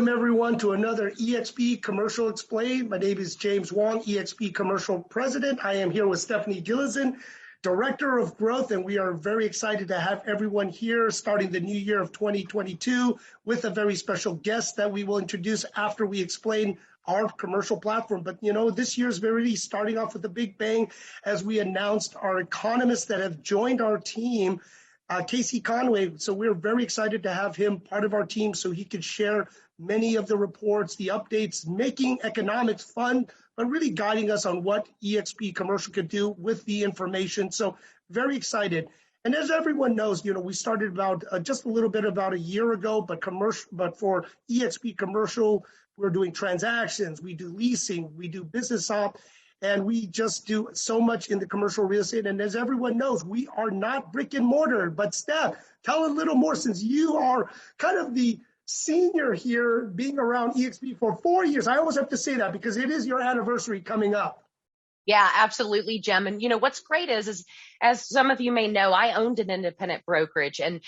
Welcome everyone to another eXp Commercial Explained. My name is James Wong, eXp Commercial President. I am here with Stephanie Gillison, Director of Growth, and we are very excited to have everyone here starting the new year of 2022 with a very special guest that we will introduce after we explain our commercial platform. But this year's really starting off with a big bang as we announced our economists that have joined our team, Casey Conway. So we're very excited to have him part of our team so he could share many of the reports, the updates, making economics fun, but really guiding us on what eXp Commercial could do with the information. So very excited. And as everyone knows, we started about just a little bit about a year ago, but for eXp Commercial, we're doing transactions, we do leasing, we do business op, and we just do so much in the commercial real estate. And as everyone knows, we are not brick and mortar. But Steph, tell a little more, since you are kind of the senior here, being around eXp for 4 years. I always have to say that because it is your anniversary coming up. Yeah, absolutely, Jim. And what's great is as some of you may know, I owned an independent brokerage and,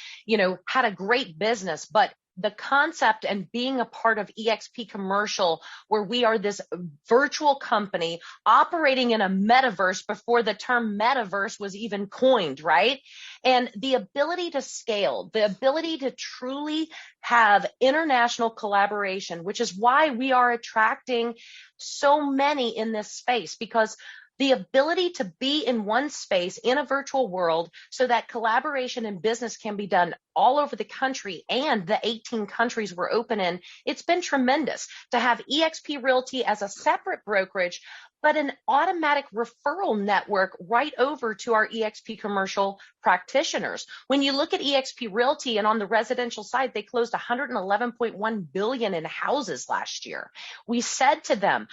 had a great business, but the concept and being a part of eXp Commercial, where we are this virtual company operating in a metaverse before the term metaverse was even coined, right? And the ability to scale, the ability to truly have international collaboration, which is why we are attracting so many in this space, because the ability to be in one space in a virtual world so that collaboration and business can be done all over the country and the 18 countries we're open in, it's been tremendous to have eXp Realty as a separate brokerage, but an automatic referral network right over to our eXp Commercial practitioners. When you look at eXp Realty and on the residential side, they closed $111.1 billion in houses last year. We said to them,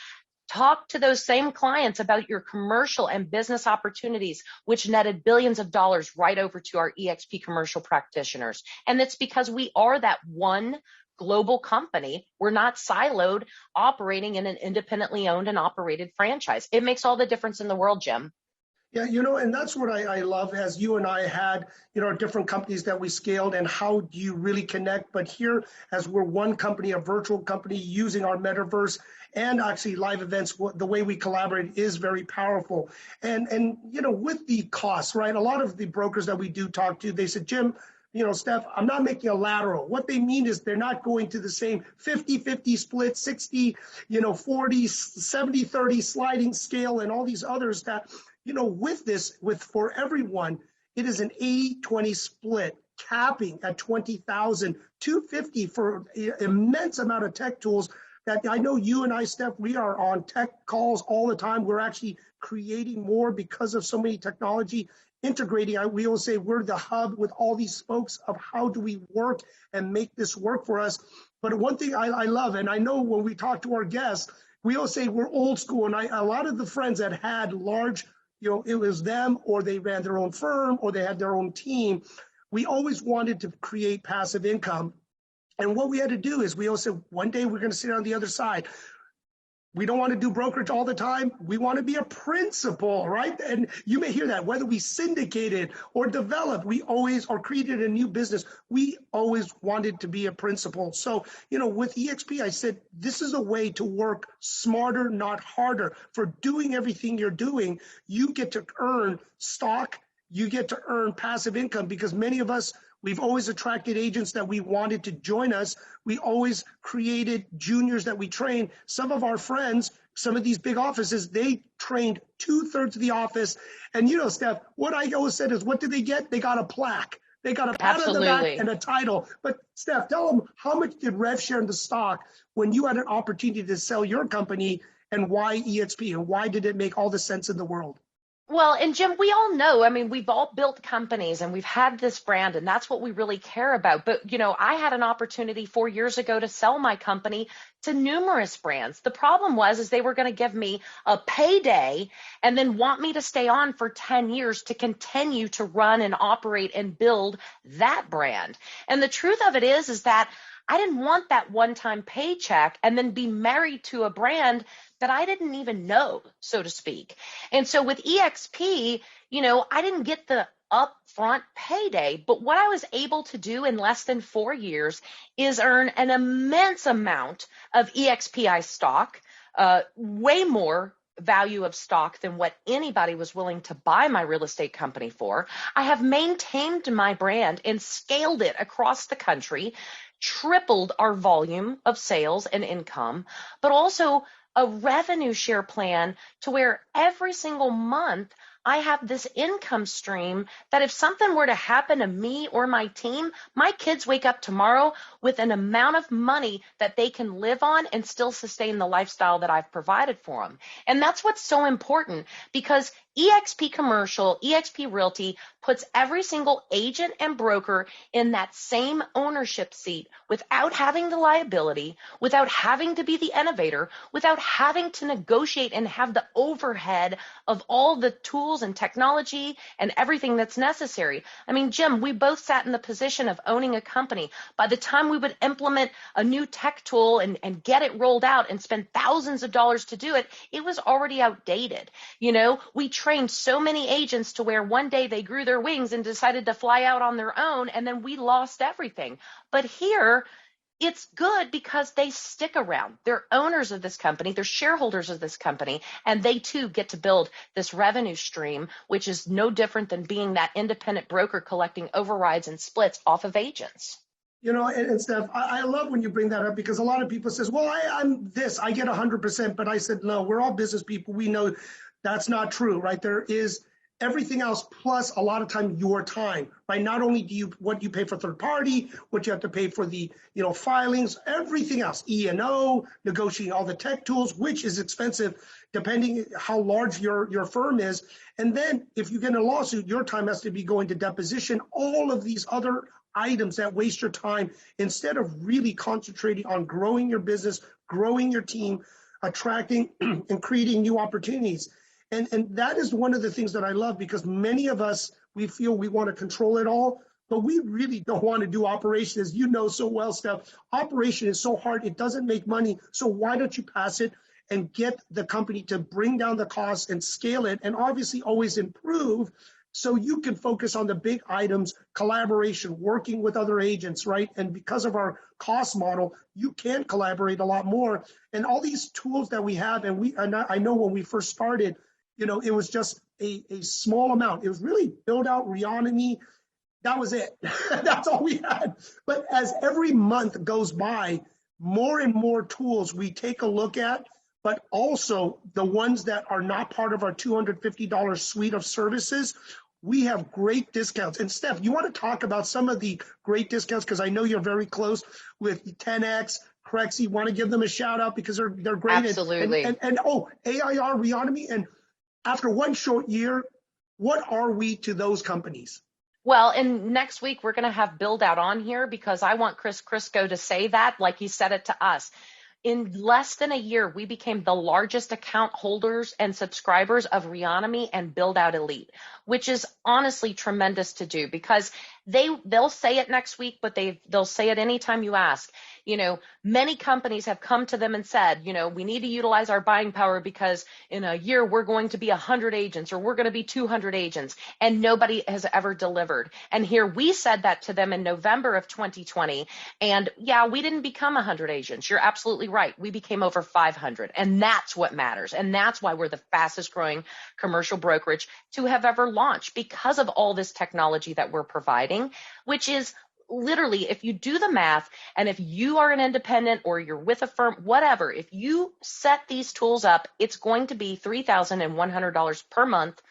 talk to those same clients about your commercial and business opportunities, which netted billions of dollars right over to our eXp Commercial practitioners. And it's because we are that one global company. We're not siloed operating in an independently owned and operated franchise. It makes all the difference in the world, Jim. Yeah, and that's what I love, as you and I had, different companies that we scaled and how do you really connect. But here, as we're one company, a virtual company using our metaverse and actually live events, the way we collaborate is very powerful. And with the costs, right? A lot of the brokers that we do talk to, they said, Jim, Steph, I'm not making a lateral. What they mean is they're not going to the same 50-50 split, 60, 40, 70-30 sliding scale and all these others that, for everyone, it is an 80-20 split, capping at 20,000, 250 for an immense amount of tech tools that I know you and I, Steph, we are on tech calls all the time. We're actually creating more because of so many technology integrating. We always say we're the hub with all these spokes of how do we work and make this work for us. But one thing I love, and I know when we talk to our guests, we always say we're old school. And a lot of the friends that had large, it was them or they ran their own firm or they had their own team. We always wanted to create passive income. And what we had to do is we always said, one day we're going to sit on the other side. We don't want to do brokerage all the time. We want to be a principal, right? And you may hear that, whether we syndicated or developed, we always, or created a new business, we always wanted to be a principal. So, with eXp, I said, this is a way to work smarter, not harder. For doing everything you're doing, you get to earn stock, you get to earn passive income, because many of us, we've always attracted agents that we wanted to join us. We always created juniors that we train. Some of our friends, some of these big offices, they trained 2/3 of the office. And Steph, what I always said is, what did they get? They got a plaque. They got a pat on the back and a title. But Steph, tell them, how much did Rev share in the stock when you had an opportunity to sell your company, and why eXp, and why did it make all the sense in the world? Well, and Jim, we all know, we've all built companies and we've had this brand, and that's what we really care about. But, I had an opportunity 4 years ago to sell my company to numerous brands. The problem is they were going to give me a payday and then want me to stay on for 10 years to continue to run and operate and build that brand. And the truth of it is that I didn't want that one-time paycheck and then be married to a brand that I didn't even know, so to speak. And so with eXp, I didn't get the upfront payday. But what I was able to do in less than 4 years is earn an immense amount of EXPI stock, way more value of stock than what anybody was willing to buy my real estate company for. I have maintained my brand and scaled it across the country, tripled our volume of sales and income, but also a revenue share plan to where every single month I have this income stream that if something were to happen to me or my team, my kids wake up tomorrow with an amount of money that they can live on and still sustain the lifestyle that I've provided for them. And that's what's so important, because eXp Commercial, eXp Realty puts every single agent and broker in that same ownership seat without having the liability, without having to be the innovator, without having to negotiate and have the overhead of all the tools and technology and everything that's necessary. I mean, Jim, we both sat in the position of owning a company. By the time we would implement a new tech tool and get it rolled out and spend thousands of dollars to do it, it was already outdated. You know, we trained so many agents to where one day they grew their wings and decided to fly out on their own, and then we lost everything. But here, it's good because they stick around. They're owners of this company, they're shareholders of this company, and they too get to build this revenue stream, which is no different than being that independent broker collecting overrides and splits off of agents. You know, and Steph, I love when you bring that up, because a lot of people says, well, I'm this, I get 100%, but I said, no, we're all business people. We know that's not true, right? There is everything else plus a lot of time your time, right? Not only do you what you pay for third party, what you have to pay for the filings, everything else, E&O, negotiating all the tech tools, which is expensive depending how large your firm is. And then if you get in a lawsuit, your time has to be going to deposition, all of these other items that waste your time instead of really concentrating on growing your business, growing your team, attracting and creating new opportunities. And that is one of the things that I love, because many of us, we feel we want to control it all, but we really don't want to do operation. As you know so well, Steph, operation is so hard. It doesn't make money. So why don't you pass it and get the company to bring down the costs and scale it, and obviously always improve, so you can focus on the big items, collaboration, working with other agents, right? And because of our cost model, you can collaborate a lot more. And all these tools that we have, and I know when we first started, it was just a small amount. It was really build out Reonomy. That was it. That's all we had. But as every month goes by, more and more tools we take a look at, but also the ones that are not part of our $250 suite of services, we have great discounts. And Steph, you want to talk about some of the great discounts? Because I know you're very close with 10X, Crexy. Want to give them a shout out because they're great. Absolutely. And AIR, Reonomy, and after one short year, what are we to those companies? Well, and next week we're going to have Build Out on here, because I want Chris Crisco to say that like he said it to us. In less than a year, we became the largest account holders and subscribers of Reonomy and Build Out Elite, which is honestly tremendous to do, because they'll say it next week, but they'll say it anytime you ask. Many companies have come to them and said, we need to utilize our buying power because in a year we're going to be 100 agents or we're going to be 200 agents, and nobody has ever delivered. And here we said that to them in November of 2020. And yeah, we didn't become 100 agents. You're absolutely right. We became over 500. And that's what matters. And that's why we're the fastest growing commercial brokerage to have ever launched, because of all this technology that we're providing, which is literally, if you do the math, and if you are an independent or you're with a firm, whatever, if you set these tools up, it's going to be $3,100 per month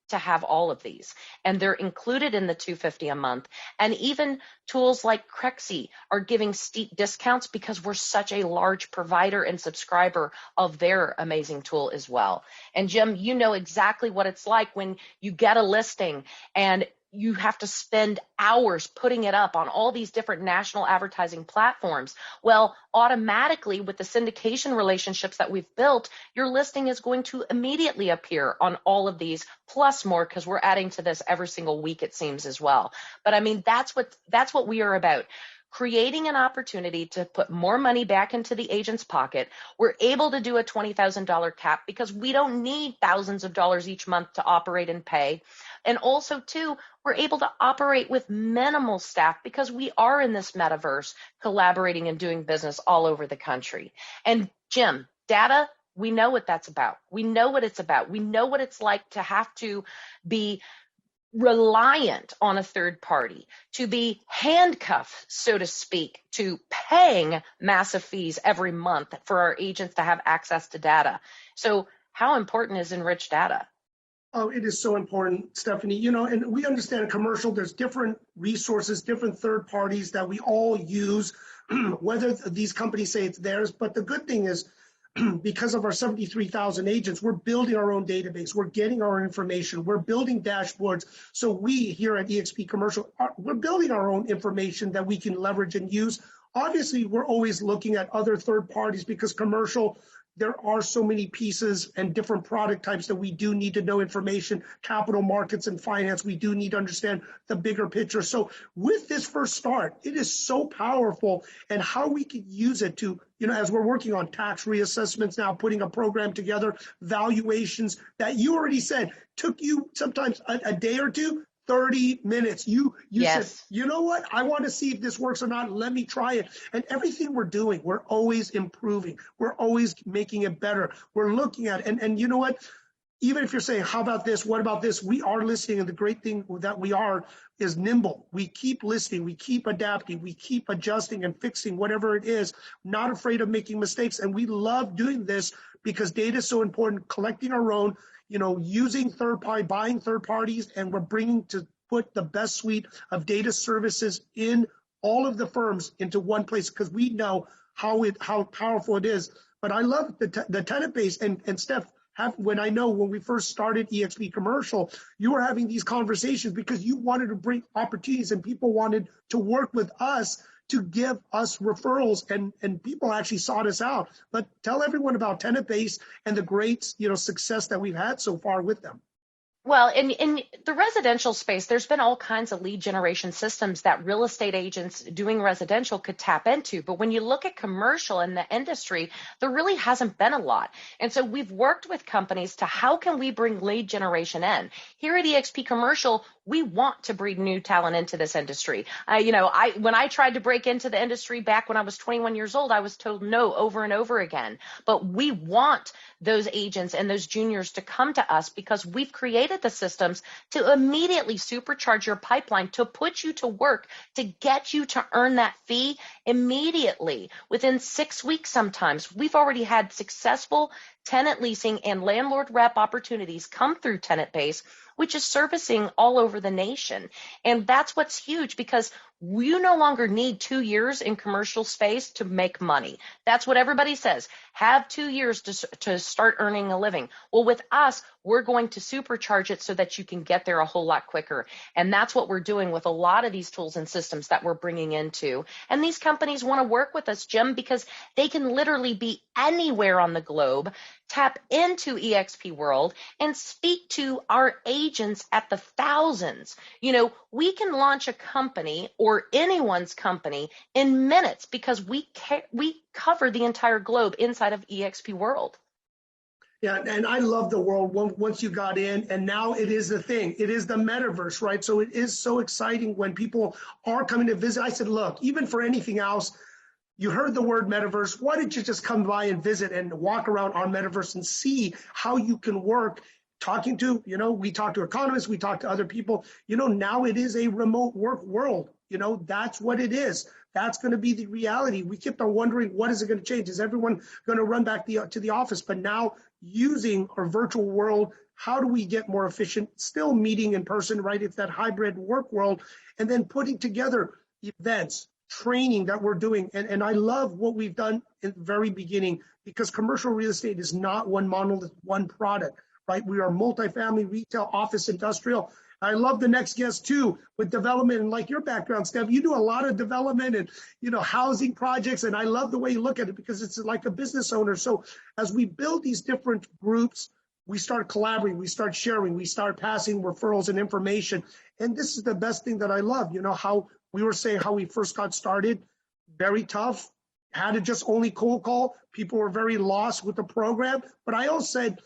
to have all of these. And they're included in the $250 a month. And even tools like Crexy are giving steep discounts because we're such a large provider and subscriber of their amazing tool as well. And Jim, you know exactly what it's like when you get a listing and you have to spend hours putting it up on all these different national advertising platforms. Well, automatically with the syndication relationships that we've built, your listing is going to immediately appear on all of these, plus more, because we're adding to this every single week, it seems, as well. But I mean, that's what we are about. creating an opportunity to put more money back into the agent's pocket. We're able to do a $20,000 cap because we don't need thousands of dollars each month to operate and pay. And also, too, we're able to operate with minimal staff because we are in this metaverse collaborating and doing business all over the country. And Jim, data, we know what that's about. We know what it's about. We know what it's like to have to be reliant on a third party, to be handcuffed, so to speak, to paying massive fees every month for our agents to have access to data. So how important is enriched data? Oh, it is so important, Stephanie. You know, and we understand in commercial, there's different resources, different third parties that we all use, whether these companies say it's theirs. But the good thing is, because of our 73,000 agents, we're building our own database. We're getting our information. We're building dashboards. So we here at eXp Commercial, we're building our own information that we can leverage and use. Obviously, we're always looking at other third parties because commercial, there are so many pieces and different product types that we do need to know information, capital markets and finance. We do need to understand the bigger picture. So with this first start, it is so powerful, and how we can use it to, you know, as we're working on tax reassessments now, putting a program together, valuations that you already said took you sometimes a day or two. 30 minutes. You Yes. said, you know what? I want to see if this works or not. Let me try it. And everything we're doing, we're always improving. We're always making it better. We're looking at it. And you know what? Even if you're saying, how about this? What about this? We are listening. And the great thing that we are is nimble. We keep listening. We keep adapting. We keep adjusting and fixing whatever it is, not afraid of making mistakes. And we love doing this because data is so important, collecting our own, you know, using third party, buying third parties, and we're bringing to put the best suite of data services in all of the firms into one place because we know how powerful it is. But I love the tenant base, and Steph, when we first started eXp Commercial, you were having these conversations because you wanted to bring opportunities and people wanted to work with us to give us referrals, and people actually sought us out. But tell everyone about tenant base and the great, you know, success that we've had so far with them. Well, in the residential space, there's been all kinds of lead generation systems that real estate agents doing residential could tap into. But when you look at commercial in the industry, there really hasn't been a lot. And so we've worked with companies to how can we bring lead generation in? Here at eXp Commercial, we want to bring new talent into this industry. When I tried to break into the industry back when I was 21 years old, I was told no over and over again. But we want those agents and those juniors to come to us because we've created the systems to immediately supercharge your pipeline, to put you to work, to get you to earn that fee immediately within 6 weeks. Sometimes we've already had successful tenant leasing and landlord rep opportunities come through tenant base, which is servicing all over the nation. And that's what's huge because you no longer need 2 years in commercial space to make money. That's what everybody says. Have 2 years to start earning a living. Well, with us, we're going to supercharge it so that you can get there a whole lot quicker. And that's what we're doing with a lot of these tools and systems that we're bringing into. And these companies want to work with us, Jim, because they can literally be anywhere on the globe, tap into eXp World, and speak to our agents at the thousands. You know, we can launch a company or anyone's company in minutes because we cover the entire globe inside of eXp World. Yeah, and I love the world once you got in, and now it is the thing. It is the metaverse, right? So it is so exciting when people are coming to visit. I said, look, even for anything else, you heard the word metaverse. Why don't you just come by and visit and walk around our metaverse and see how you can work? Talking to, we talk to economists, we talk to other people. Now it is a remote work world. That's what it is. That's going to be the reality. We kept on wondering, what is it going to change? Is everyone going to run back to the office? But now using our virtual world, how do we get more efficient? Still meeting in person, right? It's that hybrid work world. And then putting together events, training that we're doing. And I love what we've done in the very beginning, because commercial real estate is not one monolith, one product, right? We are multifamily, retail, office, industrial. I love the next guest too, with development, and like your background, Steph, you do a lot of development and, housing projects. And I love the way you look at it, because it's like a business owner. So as we build these different groups, we start collaborating, we start sharing, we start passing referrals and information. And this is the best thing that I love, how We were saying how we first got started, very tough, had to just only cold call. People were very lost with the program. But I also said,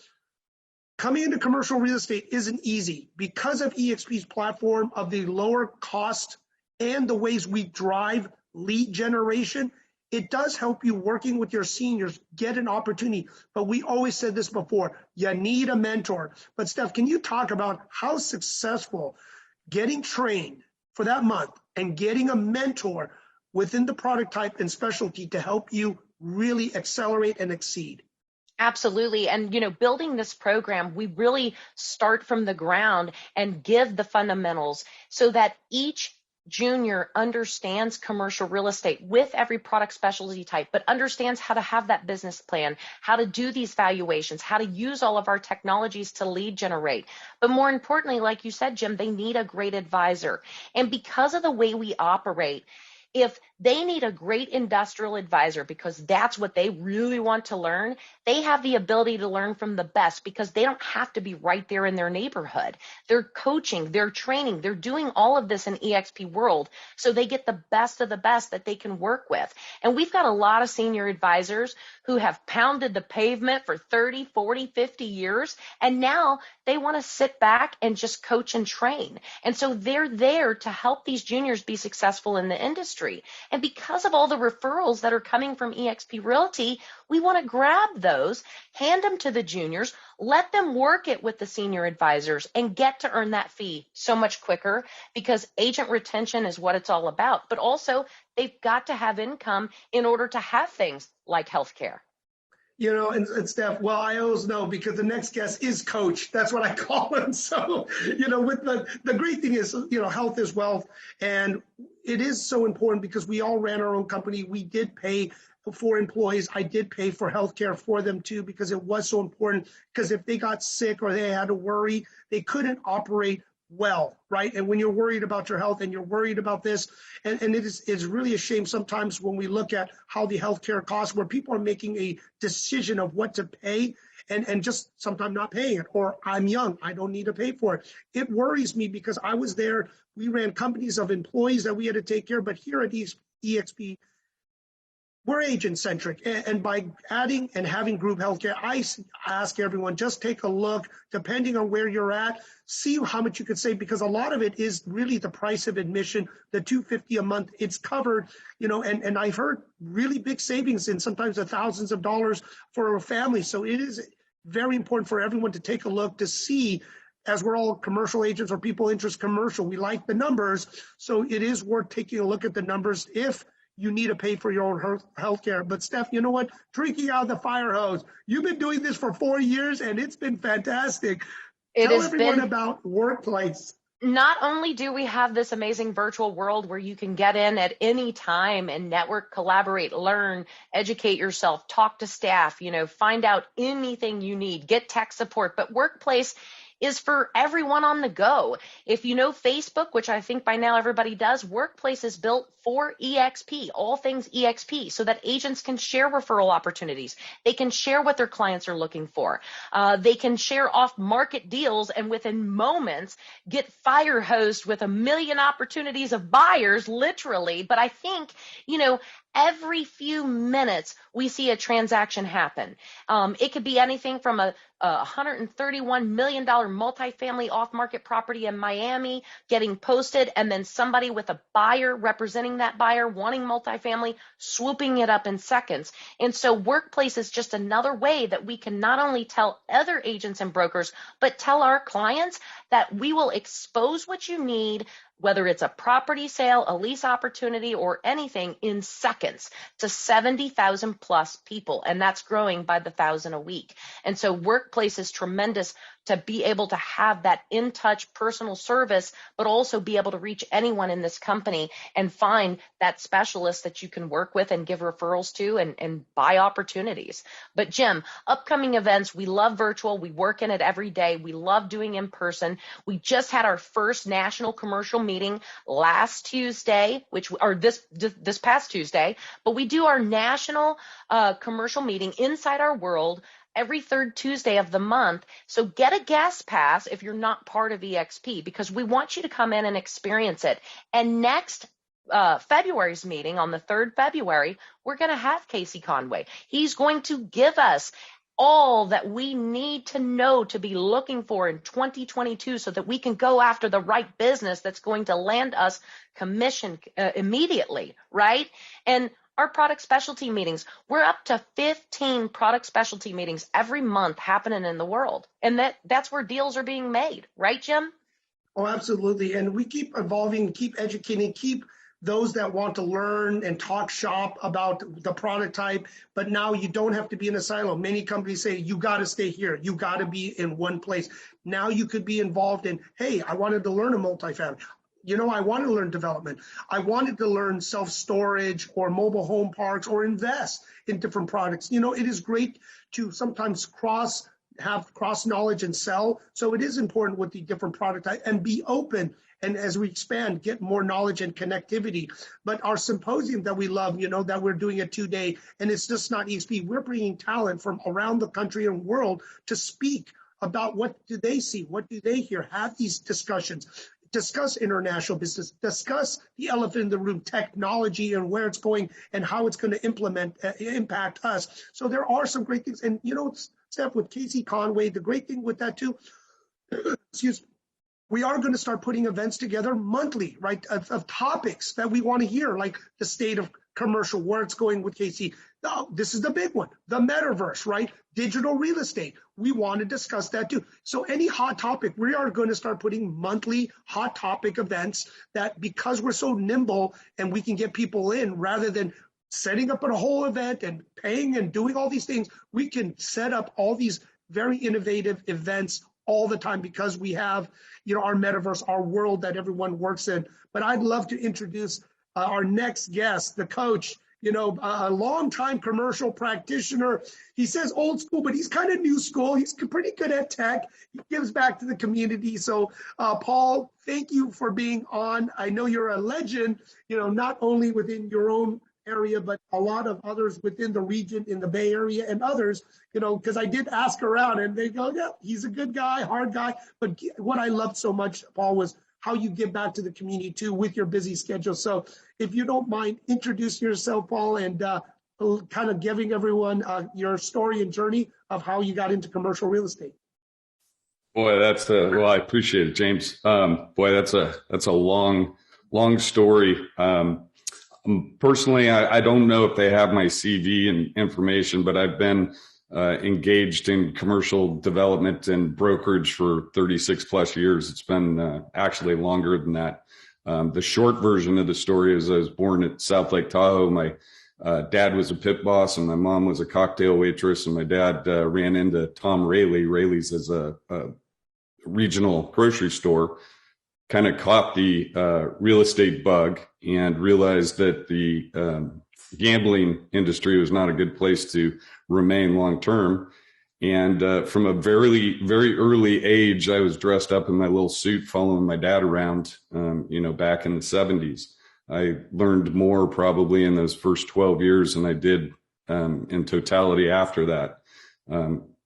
coming into commercial real estate isn't easy because of eXp's platform, of the lower cost and the ways we drive lead generation. It does help you working with your seniors get an opportunity. But we always said this before, you need a mentor. But Steph, can you talk about how successful getting trained for that month and getting a mentor within the product type and specialty to help you really accelerate and exceed? Absolutely. And, building this program, we really start from the ground and give the fundamentals so that each junior understands commercial real estate with every product specialty type, but understands how to have that business plan, how to do these valuations, how to use all of our technologies to lead generate. But more importantly, like you said, Jim, they need a great advisor. And because of the way we operate, if they need a great industrial advisor because that's what they really want to learn, they have the ability to learn from the best because they don't have to be right there in their neighborhood. They're coaching, they're training, they're doing all of this in eXp world, so they get the best of the best that they can work with. And we've got a lot of senior advisors who have pounded the pavement for 30, 40, 50 years, and now they want to sit back and just coach and train. And so they're there to help these juniors be successful in the industry. And because of all the referrals that are coming from eXp Realty, we want to grab those, hand them to the juniors, let them work it with the senior advisors and get to earn that fee so much quicker because agent retention is what it's all about. But also they've got to have income in order to have things like healthcare. And Steph, well, I always know because the next guest is coach. That's what I call him. So, with the great thing is, health is wealth. And it is so important because we all ran our own company. We did pay for employees. I did pay for healthcare for them too, because it was so important, because if they got sick or they had to worry, they couldn't operate well, right? And when you're worried about your health and you're worried about this, and it's really a shame sometimes when we look at how the healthcare costs, where people are making a decision of what to pay and just sometimes not paying it, or I'm young, I don't need to pay for it. It worries me because I was there. We ran companies of employees that we had to take care of, but here at eXp, we're agent-centric, and by adding and having group healthcare, I ask everyone, just take a look, depending on where you're at, see how much you could save, because a lot of it is really the price of admission, the $250 a month, it's covered, and I've heard really big savings in sometimes the thousands of dollars for a family. So it is very important for everyone to take a look to see, as we're all commercial agents or people interest commercial, we like the numbers, so it is worth taking a look at the numbers if you need to pay for your own health care. But Steph, you know what? Drinking out of the fire hose. You've been doing this for 4 years, and it's been fantastic. Tell everyone about Workplace. Not only do we have this amazing virtual world where you can get in at any time and network, collaborate, learn, educate yourself, talk to staff, find out anything you need, get tech support, but Workplace is for everyone on the go. If you know Facebook, which I think by now everybody does, Workplace is built for eXp, all things eXp, so that agents can share referral opportunities. They can share what their clients are looking for. They can share off-market deals and within moments get fire hosed with a million opportunities of buyers, literally. But I think, every few minutes we see a transaction happen. It could be anything from a $131 million multifamily off-market property in Miami getting posted, and then somebody with a buyer representing that buyer wanting multifamily, swooping it up in seconds. And so Workplace is just another way that we can not only tell other agents and brokers, but tell our clients that we will expose what you need, whether it's a property sale, a lease opportunity, or anything, in seconds to 70,000 plus people. And that's growing by the 1,000 a week. And so Workplace is tremendous to be able to have that in-touch personal service, but also be able to reach anyone in this company and find that specialist that you can work with and give referrals to and buy opportunities. But Jim, upcoming events, we love virtual. We work in it every day. We love doing in person. We just had our first national commercial meeting last Tuesday, this past Tuesday, but we do our national commercial meeting inside our world every third Tuesday of the month. So get a guest pass if you're not part of eXp, because we want you to come in and experience it. And next February's meeting on the 3rd February, we're going to have Casey Conway. He's going to give us all that we need to know to be looking for in 2022 so that we can go after the right business that's going to land us commission immediately, right? And our product specialty meetings, we're up to 15 product specialty meetings every month happening in the world. And that's where deals are being made, right, Jim? Oh, absolutely. And we keep evolving, keep educating, keep those that want to learn and talk shop about the product type. But now you don't have to be in a silo. Many companies say, you got to stay here. You got to be in one place. Now you could be involved in, hey, I wanted to learn a multifamily. I wanted to learn development. I wanted to learn self-storage or mobile home parks or invest in different products. It is great to sometimes have cross knowledge and sell. So it is important with the different product type and be open. And as we expand, get more knowledge and connectivity. But our symposium that we love, that we're doing a 2-day, and it's just not eXp. We're bringing talent from around the country and world to speak about what do they see, what do they hear, have these discussions. Discuss international business, discuss the elephant in the room, technology and where it's going and how it's going to impact us. So there are some great things. And, Steph, with Casey Conway, the great thing with that too, we are going to start putting events together monthly, right, of topics that we want to hear, like the state of commercial, where it's going with Casey. Oh, this is the big one, the metaverse, right? Digital real estate. We want to discuss that too. So any hot topic, we are going to start putting monthly hot topic events that, because we're so nimble and we can get people in rather than setting up a whole event and paying and doing all these things, we can set up all these very innovative events all the time because we have, our metaverse, our world that everyone works in. But I'd love to introduce our next guest, the coach, a longtime commercial practitioner. He says old school, but he's kind of new school. He's pretty good at tech. He gives back to the community. So, Paul, thank you for being on. I know you're a legend, not only within your own area, but a lot of others within the region in the Bay Area and others, because I did ask around and they go, yeah, he's a good guy, hard guy. But what I loved so much, Paul, was how you give back to the community too with your busy schedule. So if you don't mind, introduce yourself, Paul, and kind of giving everyone your story and journey of how you got into commercial real estate. Boy, well, I appreciate it, James. Boy, that's a long story. Personally, I don't know if they have my CV and information, but I've been engaged in commercial development and brokerage for 36 plus years. It's been actually longer than that. The short version of the story is I was born at South Lake Tahoe. My dad was a pit boss and my mom was a cocktail waitress, and my dad ran into Tom Rayleigh. Rayleigh's is a regional grocery store. Kind of caught the real estate bug and realized that the gambling industry was not a good place to remain long term. And from a very, very early age, I was dressed up in my little suit following my dad around, back in the 70s. I learned more probably in those first 12 years than I did in totality after that.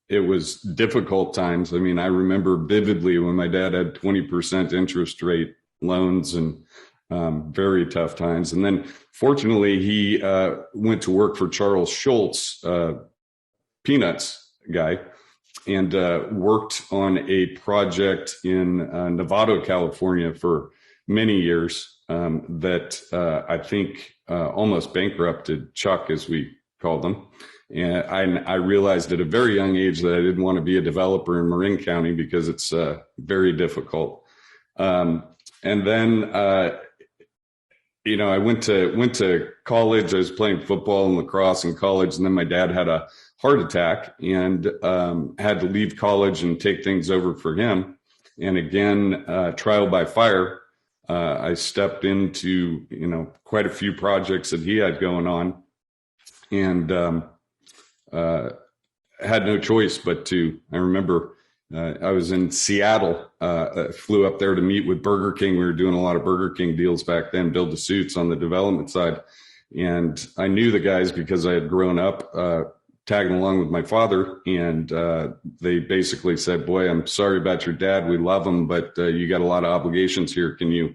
It was difficult times. I mean, I remember vividly when my dad had 20% interest rate loans and very tough times. And then fortunately, he went to work for Charles Schultz, Peanuts guy, and worked on a project in Novato, California for many years that I think almost bankrupted Chuck, as we called them. And I realized at a very young age that I didn't want to be a developer in Marin County because it's very difficult. And then, I went to college. I was playing football and lacrosse in college. And then my dad had a heart attack and had to leave college and take things over for him. And again, trial by fire, I stepped into, quite a few projects that he had going on. And had no choice but to. I remember I was in Seattle, flew up there to meet with Burger King. We were doing a lot of Burger King deals back then, build to suits on the development side. And I knew the guys because I had grown up tagging along with my father. And they basically said, boy, I'm sorry about your dad. We love him, but you got a lot of obligations here. Can you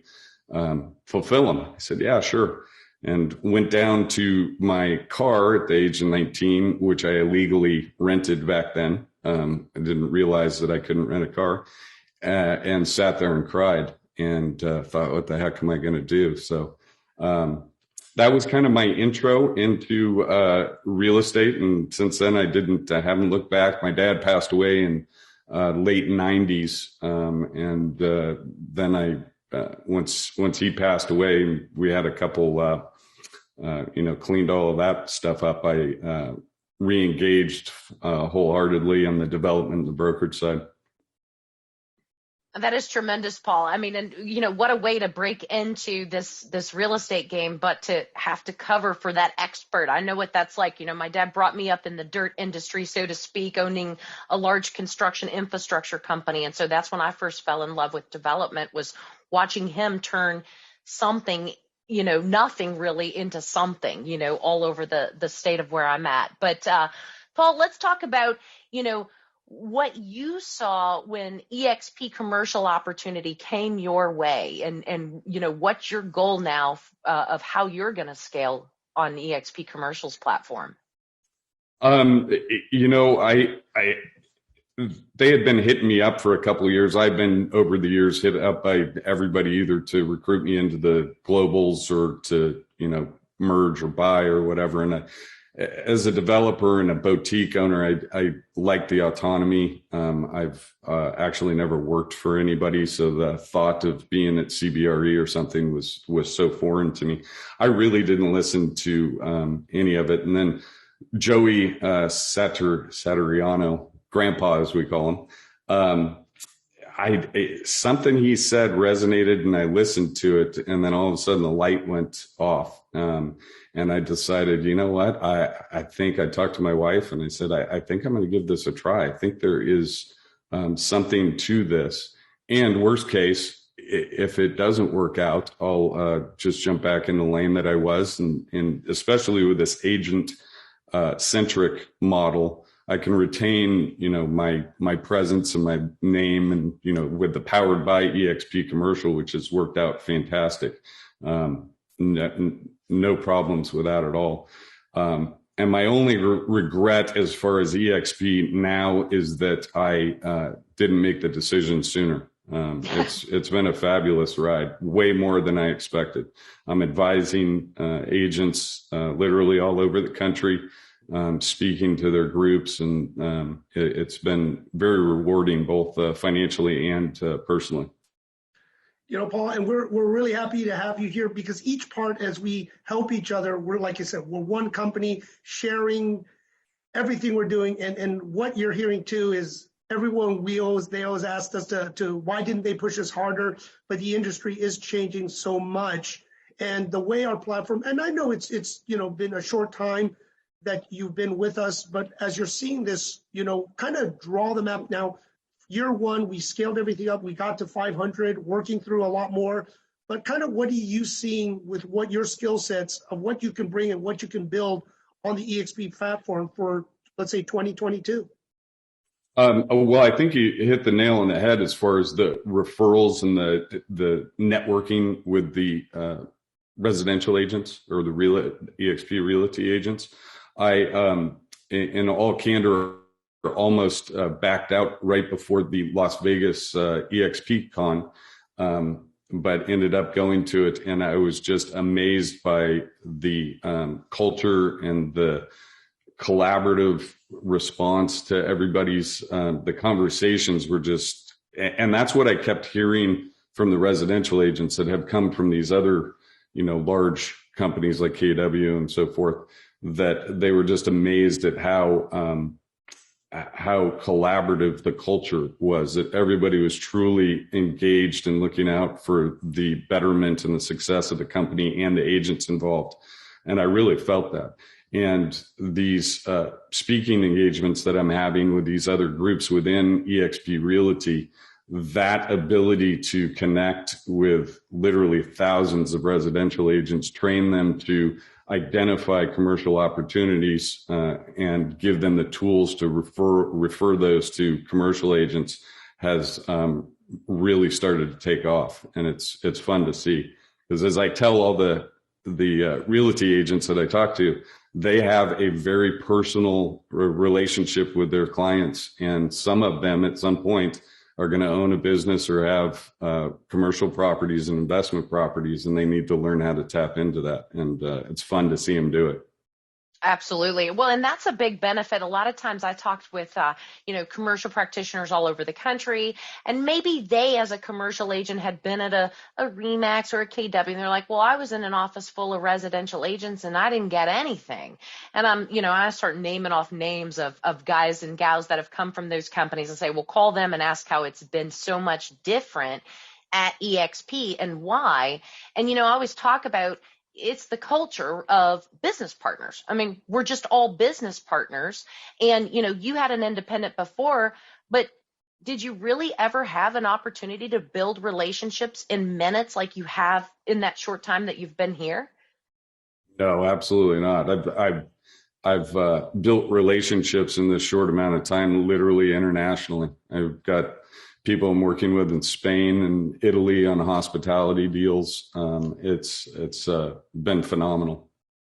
fulfill them? I said, yeah, sure. And went down to my car at the age of 19, which I illegally rented back then. I didn't realize that I couldn't rent a car, and sat there and cried and thought, what the heck am I going to do? So that was kind of my intro into real estate. And since then, I haven't looked back. My dad passed away in late 90s. And then once he passed away, we had a couple, cleaned all of that stuff up. I re-engaged wholeheartedly on the development and the brokerage side. That is tremendous, Paul. I mean, and what a way to break into this real estate game, but to have to cover for that expert. I know what that's like. My dad brought me up in the dirt industry, so to speak, owning a large construction infrastructure company. And so that's when I first fell in love with development, was watching him turn something, nothing really into something, all over the state of where I'm at. But Paul, let's talk about, what you saw when eXp commercial opportunity came your way, and what's your goal now of how you're going to scale on eXp commercial's platform? They had been hitting me up for a couple of years. I've been over the years hit up by everybody either to recruit me into the globals or to, merge or buy or whatever. And as a developer and a boutique owner, I like the autonomy. I've actually never worked for anybody, so the thought of being at CBRE or something was so foreign to me. I really didn't listen to any of it. And then Joey Satriano, Grandpa as we call him, something he said resonated, and I listened to it, and then all of a sudden the light went off. And I decided, you know what? I think I talked to my wife and I said, I think I'm going to give this a try. I think there is something to this. And worst case, if it doesn't work out, I'll just jump back in the lane that I was. And especially with this agent centric model, I can retain, my presence and my name, and, with the powered by eXp commercial, which has worked out fantastic. No problems with that at all. And my only regret as far as eXp now is that I didn't make the decision sooner. It's been a fabulous ride, way more than I expected. I'm advising agents literally all over the country, speaking to their groups, and it's been very rewarding, both financially and personally. Paul, and we're really happy to have you here, because each part, as we help each other, we're, like you said, we're one company sharing everything we're doing. And what you're hearing too is everyone, they always asked us to why didn't they push us harder? But the industry is changing so much. And the way our platform, and I know it's been a short time that you've been with us, but as you're seeing this, kind of draw the map now. Year one, we scaled everything up. We got to 500, working through a lot more. But kind of what are you seeing with what your skill sets of what you can bring and what you can build on the eXp platform for, let's say, 2022? Well, I think you hit the nail on the head as far as the referrals and the networking with the residential agents or the eXp Realty agents. I, in all candor, almost backed out right before the Las Vegas eXp Con, but ended up going to it. And I was just amazed by the culture and the collaborative response to everybody's, the conversations were just, and that's what I kept hearing from the residential agents that have come from these other, large companies like KW and so forth, that they were just amazed at how collaborative the culture was, that everybody was truly engaged in looking out for the betterment and the success of the company and the agents involved. And I really felt that. And these speaking engagements that I'm having with these other groups within eXp Realty, that ability to connect with literally thousands of residential agents, train them to identify commercial opportunities and give them the tools to refer those to commercial agents has really started to take off, and it's fun to see. Because as I tell all the realty agents that I talk to, they have a very personal relationship with their clients. And some of them at some point are going to own a business or have commercial properties and investment properties, and they need to learn how to tap into that. And it's fun to see them do it. Absolutely. Well, and that's a big benefit. A lot of times I talked with, commercial practitioners all over the country, and maybe they, as a commercial agent, had been at a RE/MAX or a KW, and they're like, well, I was in an office full of residential agents and I didn't get anything. And I start naming off names of guys and gals that have come from those companies and say, well, call them and ask how it's been so much different at eXp and why. And, I always talk about, it's the culture of business partners. I mean, we're just all business partners. And, you had an independent before, but did you really ever have an opportunity to build relationships in minutes like you have in that short time that you've been here? No, absolutely not. I've built relationships in this short amount of time, literally internationally. I've got people I'm working with in Spain and Italy on hospitality deals. It's been phenomenal.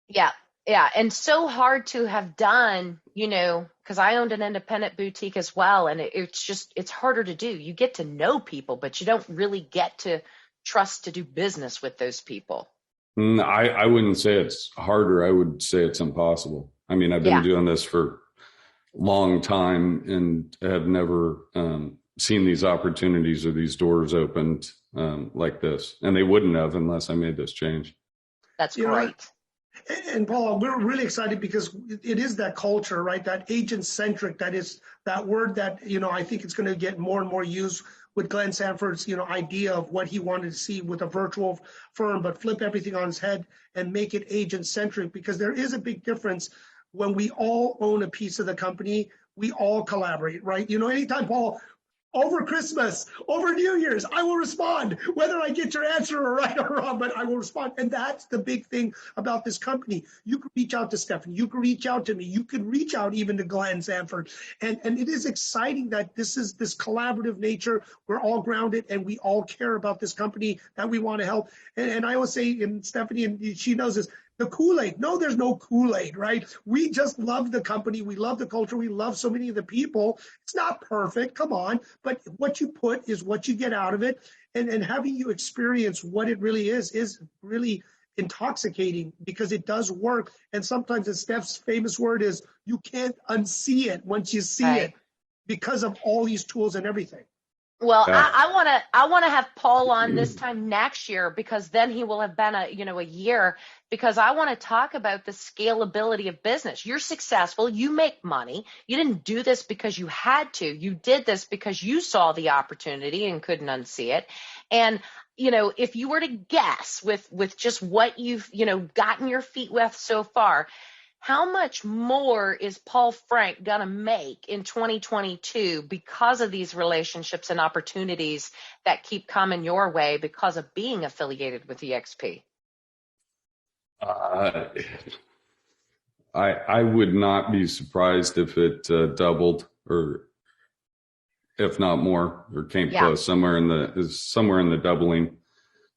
Yeah. Yeah. And so hard to have done, because I owned an independent boutique as well. And it's harder to do. You get to know people, but you don't really get to trust to do business with those people. I wouldn't say it's harder. I would say it's impossible. I mean, I've been doing this for a long time and have never seen these opportunities or these doors opened like this. And they wouldn't have unless I made this change. That's great. And Paul, we're really excited because it is that culture, right? That agent-centric, that is that word that, I think it's going to get more and more used with Glenn Sanford's, idea of what he wanted to see with a virtual firm, but flip everything on its head and make it agent-centric, because there is a big difference when we all own a piece of the company, we all collaborate, right? Anytime, Paul, over Christmas, over New Year's, I will respond, whether I get your answer right or wrong, but I will respond. And that's the big thing about this company. You can reach out to Stephanie, you can reach out to me, you can reach out even to Glenn Sanford. And it is exciting that this is this collaborative nature. We're all grounded and we all care about this company that we want to help. And I always say, and Stephanie, and she knows this, the Kool-Aid. No, there's no Kool-Aid, right? We just love the company. We love the culture. We love so many of the people. It's not perfect, come on, but what you put is what you get out of it. And having you experience what it really is really intoxicating, because it does work. And sometimes, as Steph's famous word is, you can't unsee it once you see it because of all these tools and everything. Well, I want to have Paul on this time next year, because then he will have been a year, because I want to talk about the scalability of business. You're successful. You make money. You didn't do this because you had to. You did this because you saw the opportunity and couldn't unsee it. And, if you were to guess with just what you've, gotten your feet wet so far, how much more is Paul Frank going to make in 2022 because of these relationships and opportunities that keep coming your way because of being affiliated with eXp? I would not be surprised if it doubled, or if not more, or came close, somewhere in the doubling.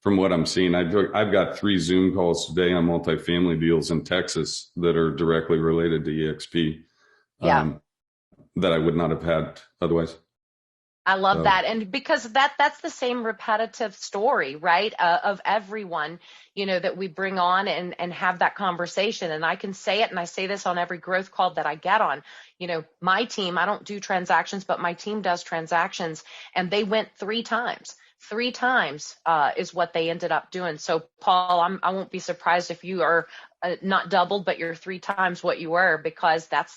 From what I'm seeing, I've got 3 Zoom calls today on multifamily deals in Texas that are directly related to eXp that I would not have had otherwise. I love that. And because that's the same repetitive story, right? Of everyone, that we bring on and have that conversation. And I can say it, and I say this on every growth call that I get on. My team, I don't do transactions, but my team does transactions, and they went 3 times. 3 times is what they ended up doing. So, Paul, I won't be surprised if you are not doubled, but you're 3 times what you were, because that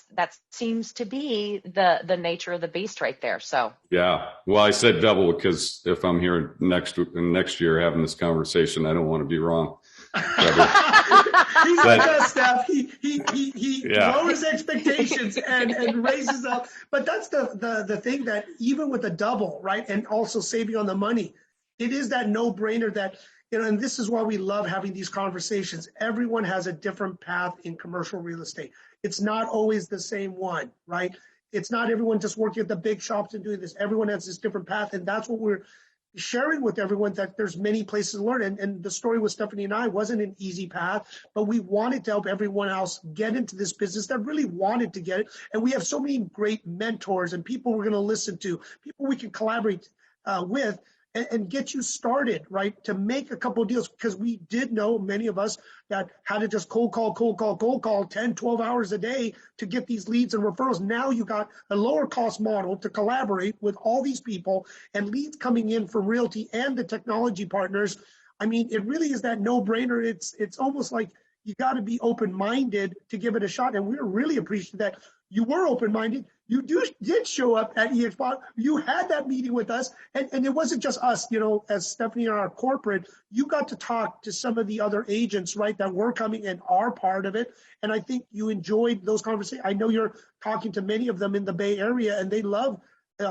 seems to be the nature of the beast right there. So yeah, well, I said double because if I'm here next year having this conversation, I don't want to be wrong. He's the best, Steph. He lowers expectations and raises up. But that's the thing, that even with a double, right, and also saving on the money, it is that no-brainer that, and this is why we love having these conversations. Everyone has a different path in commercial real estate. It's not always the same one, right? It's not everyone just working at the big shops and doing this. Everyone has this different path, and that's what we're sharing with everyone that there's many places to learn. And the story with Stephanie and I wasn't an easy path, but we wanted to help everyone else get into this business that really wanted to get it. And we have so many great mentors and people we're going to listen to, people we can collaborate with and get you started, right? To make a couple of deals, because we did know, many of us, that had to just cold call 10, 12 hours a day to get these leads and referrals. Now you got a lower cost model to collaborate with all these people and leads coming in from Realty and the technology partners. I mean, it really is that no-brainer. It's almost like you got to be open-minded to give it a shot. And we're really appreciative that you were open-minded. You did show up at eXp. You had that meeting with us, and it wasn't just us, as Stephanie and our corporate, you got to talk to some of the other agents, right, that were coming and are part of it. And I think you enjoyed those conversations. I know you're talking to many of them in the Bay Area, and they love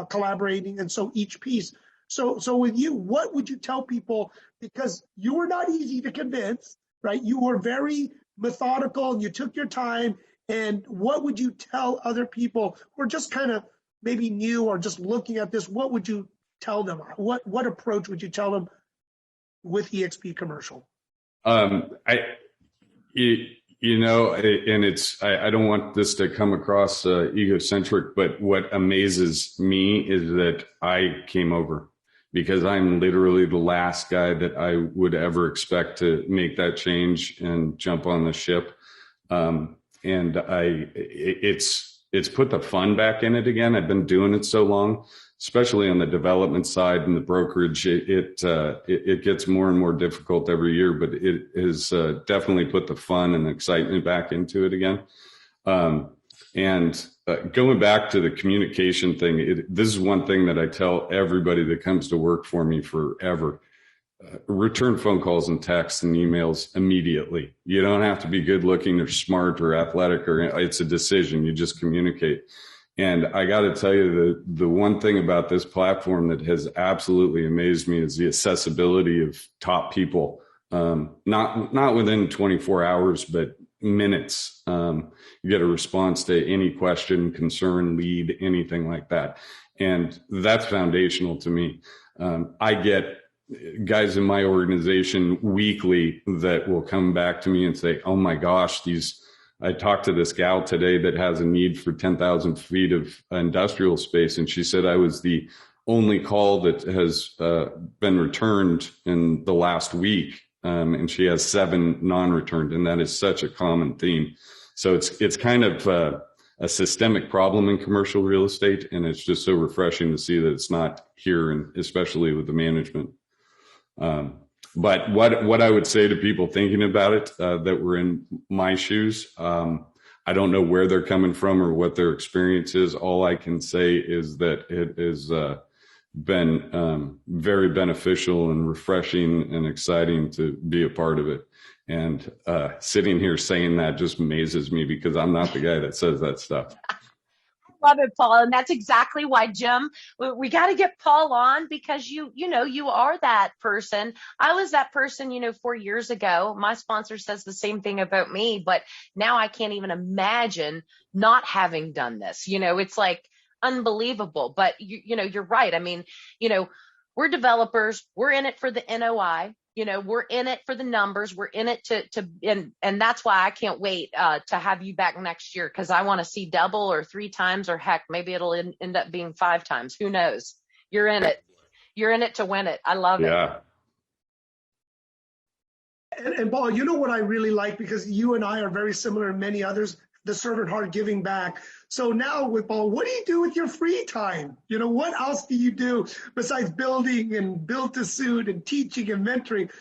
collaborating, and so each piece. So with you, what would you tell people? Because you were not easy to convince, right? You were very methodical, and you took your time. And what would you tell other people who are just kind of maybe new or just looking at this? What would you tell them? What approach would you tell them with eXp Commercial? And I don't want this to come across egocentric, but what amazes me is that I came over because I'm literally the last guy that I would ever expect to make that change and jump on the ship. And it's put the fun back in it again. I've been doing it so long, especially on the development side and the brokerage. It gets more and more difficult every year, but it has definitely put the fun and excitement back into it again. Going back to the communication thing, this is one thing that I tell everybody that comes to work for me forever. Return phone calls and texts and emails immediately. You don't have to be good looking or smart or athletic, or it's a decision. You just communicate. And I got to tell you, the one thing about this platform that has absolutely amazed me is the accessibility of top people. Not within 24 hours, but minutes. You get a response to any question, concern, lead, anything like that. And that's foundational to me. I get guys in my organization weekly that will come back to me and say, oh my gosh, I talked to this gal today that has a need for 10,000 feet of industrial space. And she said I was the only call that has been returned in the last week. And she has 7 non-returned. And that is such a common theme. So it's kind of a systemic problem in commercial real estate. And it's just so refreshing to see that it's not here, and especially with the management. But what I would say to people thinking about it, that were in my shoes, I don't know where they're coming from or what their experience is. All I can say is that it has been very beneficial and refreshing and exciting to be a part of it. And sitting here saying that just amazes me, because I'm not the guy that says that stuff. Love it, Paul. And that's exactly why, Jim, we got to get Paul on, because you are that person. I was that person, 4 years ago. My sponsor says the same thing about me, but now I can't even imagine not having done this. It's like unbelievable, but you're right. I mean, we're developers. We're in it for the NOI. We're in it for the numbers. We're in it and that's why I can't wait to have you back next year, because I want to see double or 3 times, or heck, maybe it'll end up being 5 times. Who knows? You're in it. You're in it to win it. I love it. Yeah. And Paul, you know what I really like, because you and I are very similar and many others, the servant heart, giving back. So now with Paul, what do you do with your free time? What else do you do besides building and build to suit and teaching and mentoring,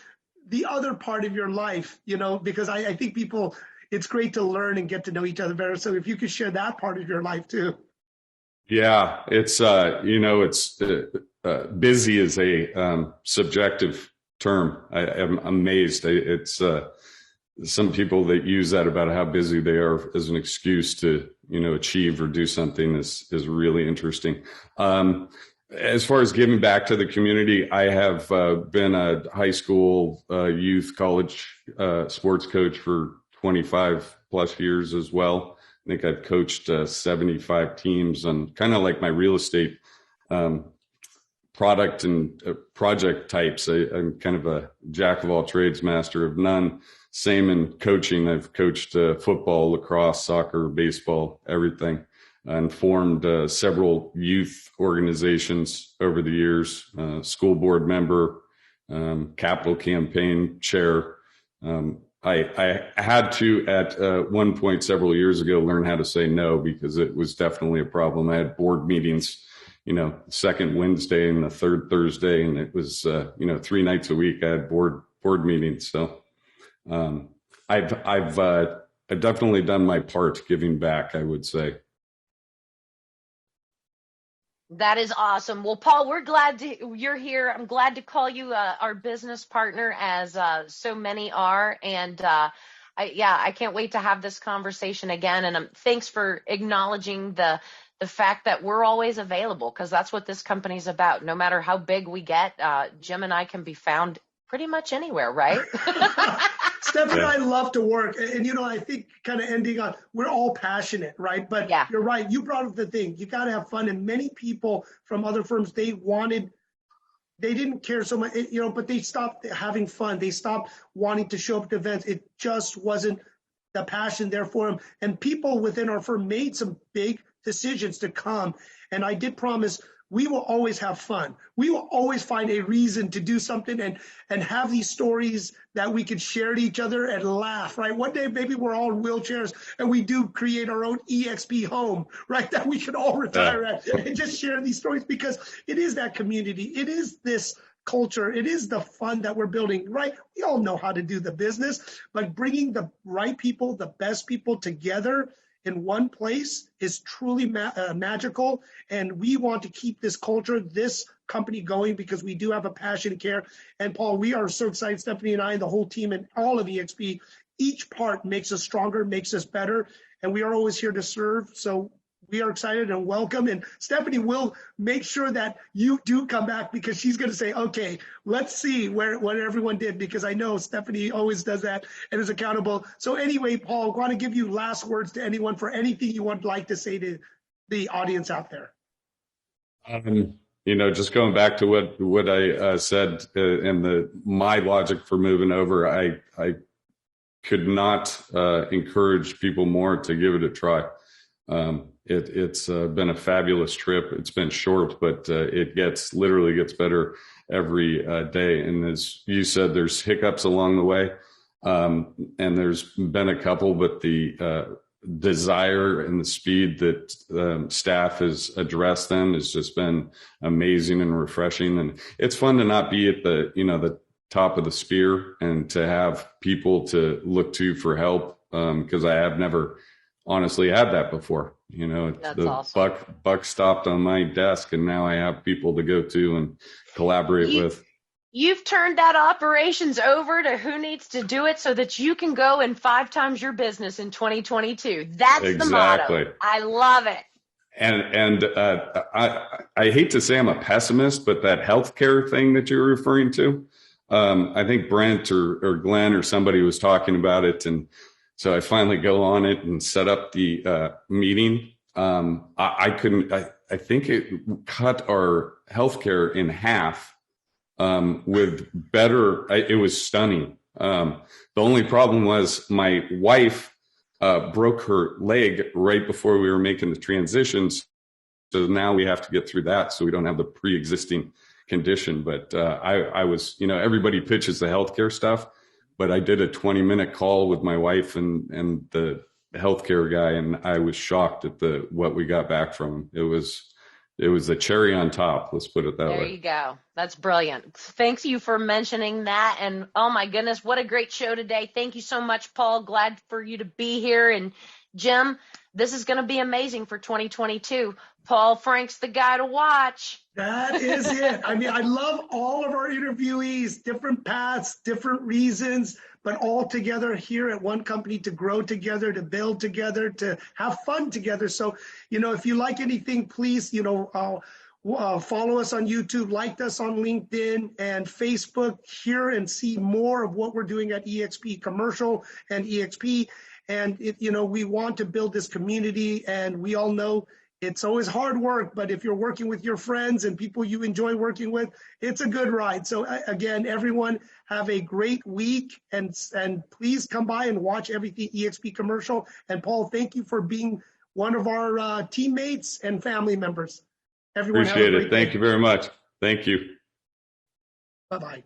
the other part of your life, because I think people, it's great to learn and get to know each other better. So if you could share that part of your life too. Yeah, it's, busy is a subjective term. I'm amazed. It's some people that use that about how busy they are as an excuse to, achieve or do something is really interesting. As far as giving back to the community, I have been a high school, youth, college sports coach for 25 plus years as well. I think I've coached 75 teams, and kind of like my real estate product and project types. I'm kind of a jack of all trades, master of none. Same in coaching. I've coached football, lacrosse, soccer, baseball, everything, and formed several youth organizations over the years, school board member, capital campaign chair. I had to, at one point several years ago, learn how to say no, because it was definitely a problem. I had board meetings, second Wednesday and the third Thursday, and it was, 3 nights a week I had board meetings. So I've definitely done my part giving back, I would say. That is awesome. Well, Paul, we're glad you're here. I'm glad to call you our business partner, as so many are. And I can't wait to have this conversation again. And thanks for acknowledging the fact that we're always available, because that's what this company's about. No matter how big we get, Jim and I can be found pretty much anywhere, right? Steph and I love to work. And, I think kind of ending on, we're all passionate, right? But You're right. You brought up the thing. You got to have fun. And many people from other firms, they didn't care so much, but they stopped having fun. They stopped wanting to show up to events. It just wasn't the passion there for them. And people within our firm made some big decisions to come. And I did promise, we will always have fun. We will always find a reason to do something and have these stories that we could share to each other and laugh, right? One day, maybe we're all in wheelchairs and we do create our own eXp home, right? That we can all retire at and just share these stories, because it is that community. It is this culture. It is the fun that we're building, right? We all know how to do the business, but bringing the right people, the best people together in one place is truly magical. And we want to keep this culture, this company going, because we do have a passion and care. And Paul, we are so excited, Stephanie and I and the whole team and all of eXp, each part makes us stronger, makes us better. And we are always here to serve. So we are excited and welcome. And Stephanie will make sure that you do come back, because she's going to say, okay, let's see what everyone did, because I know Stephanie always does that and is accountable. So anyway, Paul, I want to give you last words to anyone for anything you would like to say to the audience out there. Just going back to what I said and my logic for moving over, I could not encourage people more to give it a try. It's been a fabulous trip. It's been short, but it literally gets better every day. And as you said, there's hiccups along the way. And there's been a couple, but the desire and the speed that staff has addressed them has just been amazing and refreshing. And it's fun to not be at the top of the spear and to have people to look to for help. Because I have never honestly had that before. That's the awesome. buck stopped on my desk, and now I have people to go to and collaborate with. You've turned that operations over to who needs to do it, so that you can go and 5 times your business in 2022. That's exactly the motto. I love it. And I hate to say I'm a pessimist, but that healthcare thing that you're referring to, I think Brent or Glenn or somebody was talking about it, and so I finally go on it and set up the meeting. I think it cut our healthcare in half with better. It was stunning. The only problem was my wife broke her leg right before we were making the transitions. So now we have to get through that, so we don't have the pre-existing condition. But I was, everybody pitches the healthcare stuff. But I did a 20-minute call with my wife and the healthcare guy, and I was shocked at what we got back from him. It was a cherry on top. Let's put it that way. There you go. That's brilliant. Thanks you for mentioning that. And oh my goodness, what a great show today. Thank you so much, Paul. Glad for you to be here. And Jim, this is going to be amazing for 2022. Paul Frank's the guy to watch. That is it. I mean, I love all of our interviewees, different paths, different reasons, but all together here at one company to grow together, to build together, to have fun together. So, if you like anything, please, follow us on YouTube, like us on LinkedIn and Facebook, hear and see more of what we're doing at eXp Commercial and eXp. And, we want to build this community, and we all know It's always hard work, but if you're working with your friends and people you enjoy working with, it's a good ride. So again, everyone have a great week, and please come by and watch everything eXp commercial. And Paul, thank you for being one of our teammates and family members. Everyone Appreciate have a it. great Thank day. you very much. Thank you. Bye-bye.